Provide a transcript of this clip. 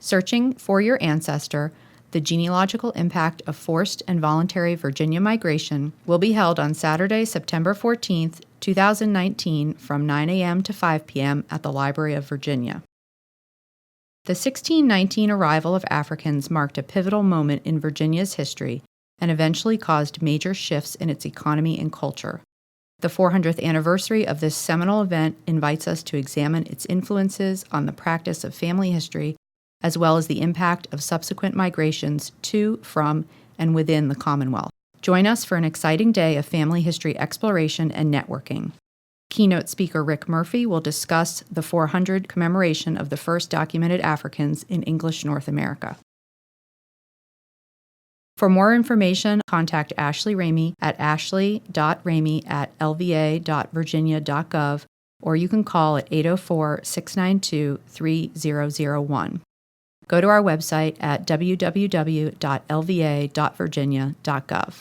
Searching for Your Ancestor, the Genealogical Impact of Forced and Voluntary Virginia Migration will be held on Saturday, September 14th, 2019 from 9 a.m. to 5 p.m. at the Library of Virginia. The 1619 arrival of Africans marked a pivotal moment in Virginia's history and eventually caused major shifts in its economy and culture. The 400th anniversary of this seminal event invites us to examine its influences on the practice of family history, as well as the impact of subsequent migrations to, from, and within the Commonwealth. Join us for an exciting day of family history exploration and networking. Keynote speaker Rick Murphy will discuss the 400 commemoration of the first documented Africans in English North America. For more information, contact Ashley Ramey at ashley.ramey@lva.virginia.gov, or you can call at 804-692-3001. Go to our website at www.lva.virginia.gov.